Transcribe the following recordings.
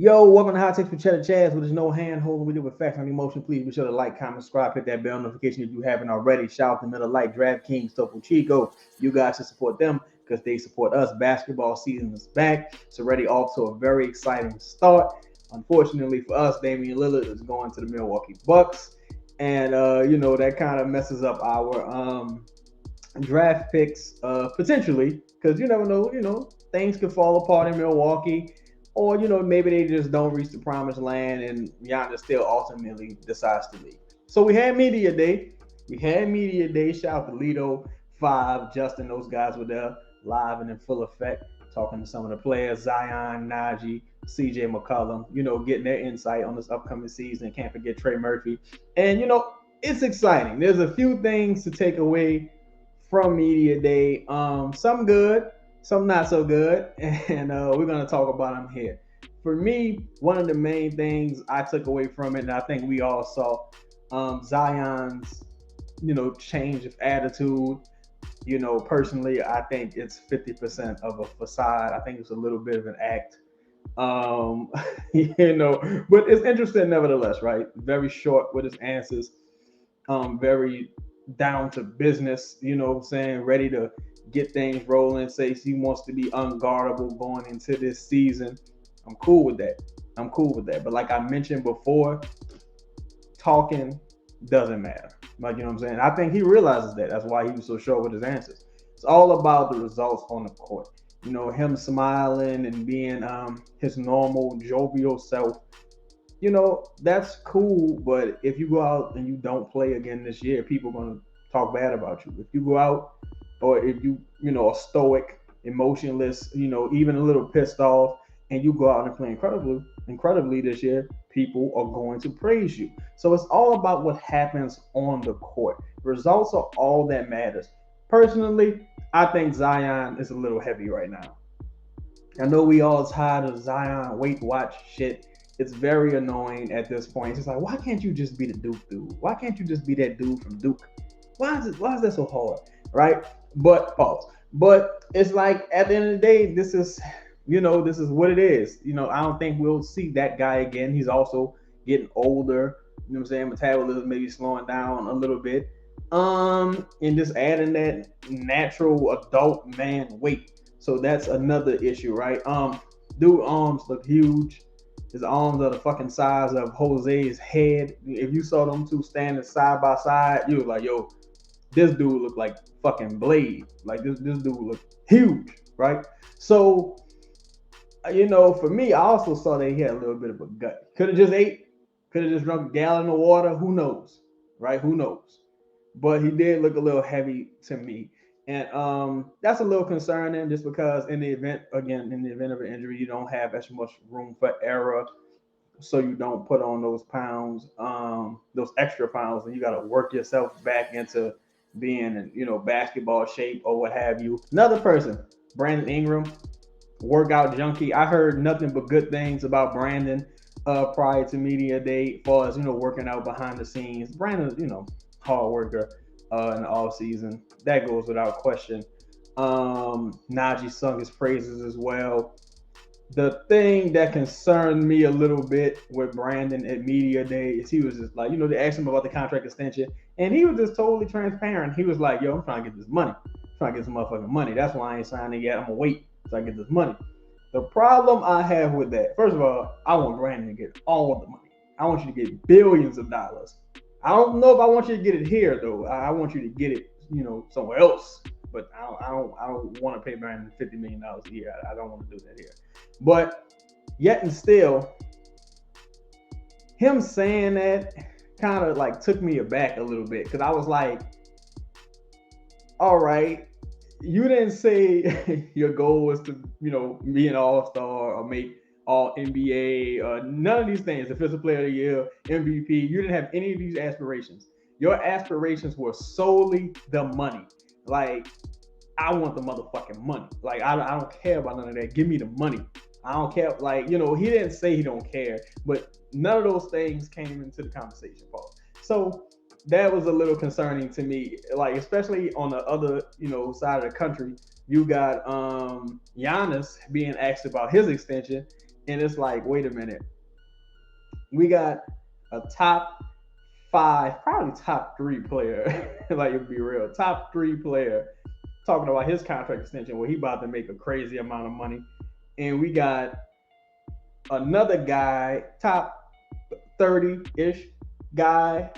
Yo, welcome to Hot Takes with Cheddar Chaz, where there's no hand holding. We do with facts and emotion. Please be sure to like, comment, subscribe, hit that bell notification if you haven't already. Shout out to Middle Light, DraftKings, Topo Chico. You guys should support them because they support us. Basketball season is back. It's already off to a very exciting start. Unfortunately for us, Damian Lillard is going to the Milwaukee Bucks. And, that kind of messes up our draft picks potentially because you never know, things could fall apart in Milwaukee. Or, maybe they just don't reach the promised land and Giannis still ultimately decides to leave. So we had media day. Shout out to Lido, 5, Justin, those guys were there live and in full effect, talking to some of the players, Zion, Najee, CJ McCollum, getting their insight on this upcoming season. Can't forget Trey Murphy. And, it's exciting. There's a few things to take away from media day. Some good, some not so good, and we're going to talk about them here. For me, one of the main things I took away from it, and I think we all saw, Zion's, change of attitude. Personally, I think it's 50% of a facade. I think it's a little bit of an act. But it's interesting nevertheless, right? Very short with his answers, very down to business, ready to get things rolling, says he wants to be unguardable going into this season. I'm cool with that. But like I mentioned before, talking doesn't matter. Like, you know what I'm saying? I think he realizes that. That's why he was so short with his answers. It's all about the results on the court. Him smiling and being his normal jovial self. That's cool, but if you go out and you don't play again this year, people are going to talk bad about you. If you go out or if you, are stoic, emotionless, even a little pissed off, and you go out and play incredibly this year, people are going to praise you. So it's all about what happens on the court. Results are all that matters. Personally, I think Zion is a little heavy right now. I know we all tired of Zion Weight Watch shit. It's very annoying at this point. It's just like, why can't you just be the Duke dude? Why can't you just be that dude from Duke? Why is that so hard? Right? But pause. But it's like at the end of the day, this is what it is. I don't think we'll see that guy again. He's also getting older. You know what I'm saying? Metabolism maybe slowing down a little bit. And just adding that natural adult man weight. So that's another issue, right? Dude arms look huge. His arms are the fucking size of Jose's head. If you saw them two standing side by side, you was like, yo, this dude looked like fucking Blade. Like this dude looked huge, right? So, for me, I also saw that he had a little bit of a gut. Could have just ate, could have just drunk a gallon of water. Who knows, right? Who knows? But he did look a little heavy to me. And that's a little concerning just because in the event of an injury, you don't have as much room for error. So you don't put on those pounds, those extra pounds, and you got to work yourself back into being in, basketball shape or what have you. Another person, Brandon Ingram, workout junkie. I heard nothing but good things about Brandon prior to media day, as far as, working out behind the scenes. Brandon, hard worker in the off season. That goes without question. Najee sung his praises as well. The thing that concerned me a little bit with Brandon at media day is he was just like, they asked him about the contract extension, and he was just totally transparent. He was like, yo, I'm trying to get this money. I'm trying to get some motherfucking money. That's why I ain't signing yet. I'm going to wait so I get this money. The problem I have with that, first of all, I want Brandon to get all the money. I want you to get billions of dollars. I don't know if I want you to get it here, though. I want you to get it, somewhere else. But I don't want to pay Brandon $50 million a year. I don't want to do that here. But yet and still, him saying that kind of like took me aback a little bit because I was like, all right, you didn't say your goal was to, be an all-star or make all NBA or none of these things, Defensive Player of the Year, MVP. You didn't have any of these aspirations. Your aspirations were solely the money. Like, I want the motherfucking money. Like, I don't care about none of that. Give me the money. I don't care. Like, he didn't say he don't care, but none of those things came into the conversation, Paul. So that was a little concerning to me. Like, especially on the other, side of the country, you got Giannis being asked about his extension, And it's like, wait a minute. We got a top 5, probably top 3 player, like it'd be real, top 3 player talking about his contract extension where he about to make a crazy amount of money. And we got another guy, top 30-ish guy,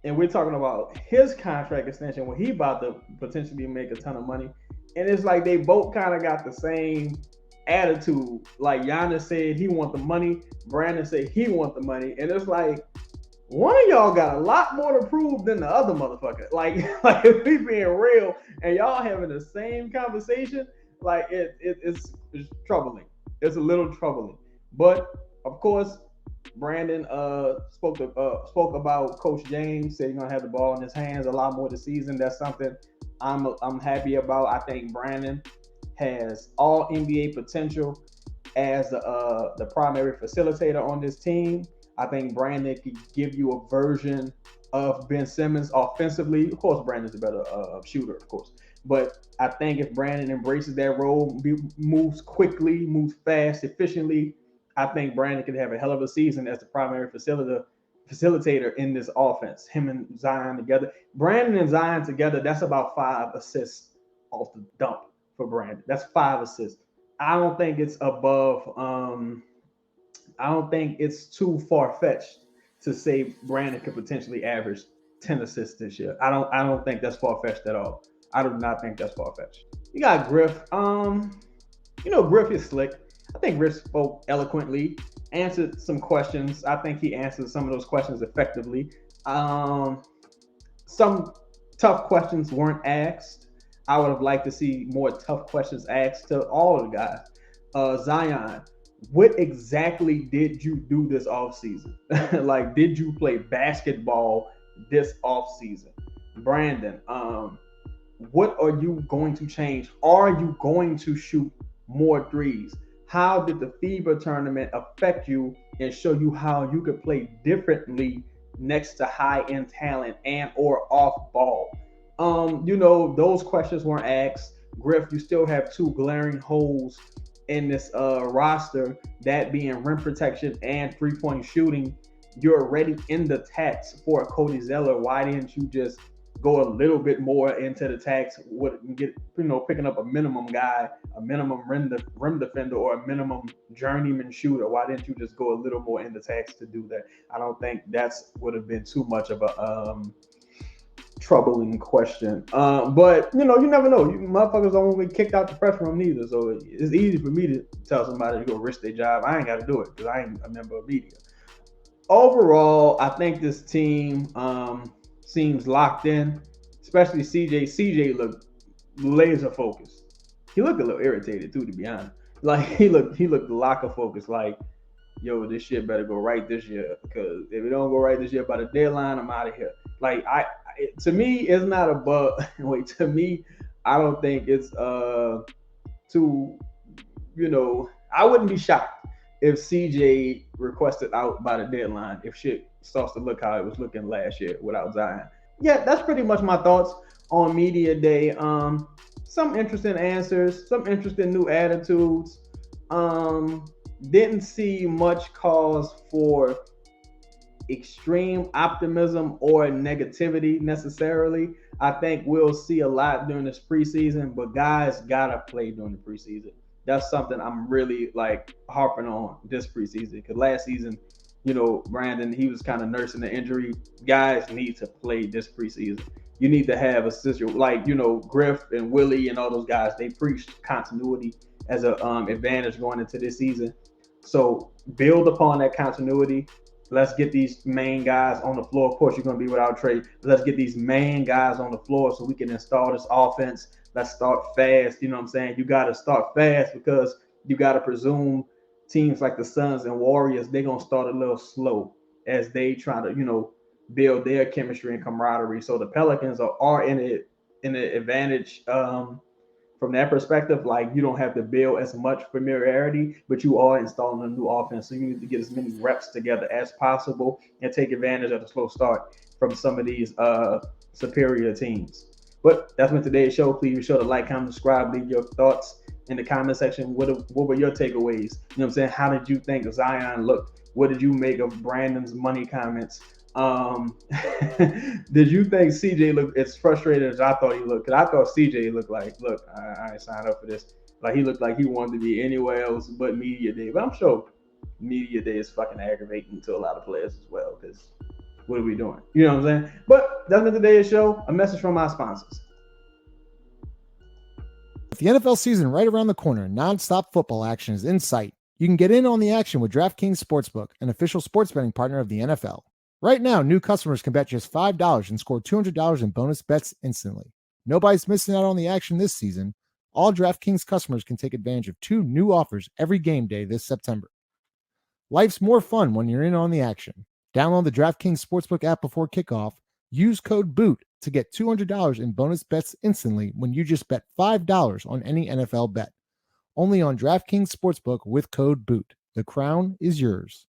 and we're talking about his contract extension where he about to potentially make a ton of money. And it's like they both kind of got the same attitude. Like Giannis said he want the money, Brandon said he want the money, and it's like one of y'all got a lot more to prove than the other motherfucker. Like if we being real and y'all having the same conversation, like it's troubling. It's a little troubling. But of course, Brandon spoke about Coach James, said he's gonna have the ball in his hands a lot more this season. That's something I'm happy about. I think Brandon has all NBA potential as the primary facilitator on this team. I think Brandon could give you a version of Ben Simmons offensively. Of course, Brandon's a better shooter, of course. But I think if Brandon embraces that role, moves quickly, moves fast, efficiently, I think Brandon could have a hell of a season as the primary facilitator in this offense. Him and Zion together. Brandon and Zion together, that's about 5 assists off the dump for Brandon. That's 5 assists. I don't think it's above I don't think it's too far-fetched to say Brandon could potentially average 10 assists this year. I don't think that's far-fetched at all. I do not think that's far-fetched. You got Griff. Griff is slick. I think Griff spoke eloquently, answered some questions. I think he answered some of those questions effectively. Some tough questions weren't asked. I would have liked to see more tough questions asked to all of the guys. Zion, what exactly did you do this offseason? Like, did you play basketball this offseason? Brandon, what are you going to change? Are you going to shoot more threes? How did the FIBA tournament affect you and show you how you could play differently next to high-end talent and or off ball? Those questions weren't asked. Griff, you still have 2 glaring holes in this roster, that being rim protection and three-point shooting. You're already in the tax for Cody Zeller. Why didn't you just go a little bit more into the tax, picking up a minimum guy, a minimum rim defender, or a minimum journeyman shooter? Why didn't you just go a little more in the tax to do that? I don't think that's would have been too much of a troubling question. But you never know. You motherfuckers don't want to be kicked out the press room neither. So it's easy for me to tell somebody to go risk their job. I ain't got to do it because I ain't a member of media. Overall, I think this team seems locked in, especially CJ. CJ looked laser focused. He looked a little irritated too, to be honest. Like he looked locker focused. Like, yo, this shit better go right this year, because if it don't go right this year by the deadline, I'm out of here. Like to me, it's not a bug. Wait, to me, I don't think it's too. I wouldn't be shocked if CJ requested out by the deadline if shit starts to look how it was looking last year without Zion. Yeah, that's pretty much my thoughts on Media Day. Some interesting answers, some interesting new attitudes. Didn't see much cause for extreme optimism or negativity necessarily. I think we'll see a lot during this preseason, but guys gotta play during the preseason. That's something I'm really harping on this preseason, because last season, Brandon, he was kind of nursing the injury. Guys need to play this preseason. You need to have a system Griff and Willie and all those guys. They preached continuity as an advantage going into this season. So build upon that continuity. Let's get these main guys on the floor. Of course, you're going to be without Trey. Let's get these main guys on the floor so we can install this offense. Let's start fast. You know what I'm saying? You got to start fast, because you got to presume teams like the Suns and Warriors, they're going to start a little slow as they try to, build their chemistry and camaraderie. So the Pelicans are in an advantage from that perspective. Like, you don't have to build as much familiarity, but you are installing a new offense. So you need to get as many reps together as possible and take advantage of the slow start from some of these superior teams. But that's been today's show. Please be sure to like, comment, subscribe, leave your thoughts in the comment section. What were your takeaways? You know what I'm saying? How did you think Zion looked? What did you make of Brandon's money comments? Did you think CJ looked as frustrated as I thought he looked? Because I thought CJ looked like, look, I signed up for this. Like, he looked like he wanted to be anywhere else but media day. But I'm sure media day is fucking aggravating to a lot of players as well. Because what are we doing? You know what I'm saying? But that's been today's show. A message from our sponsors. With the NFL season right around the corner, nonstop football action is in sight. You can get in on the action with DraftKings Sportsbook, an official sports betting partner of the NFL. Right now, new customers can bet just $5 and score $200 in bonus bets instantly. Nobody's missing out on the action this season. All DraftKings customers can take advantage of 2 new offers every game day this September. Life's more fun when you're in on the action. Download the DraftKings Sportsbook app before kickoff. Use code BOOT to get $200 in bonus bets instantly when you just bet $5 on any NFL bet. Only on DraftKings Sportsbook with code BOOT. The crown is yours.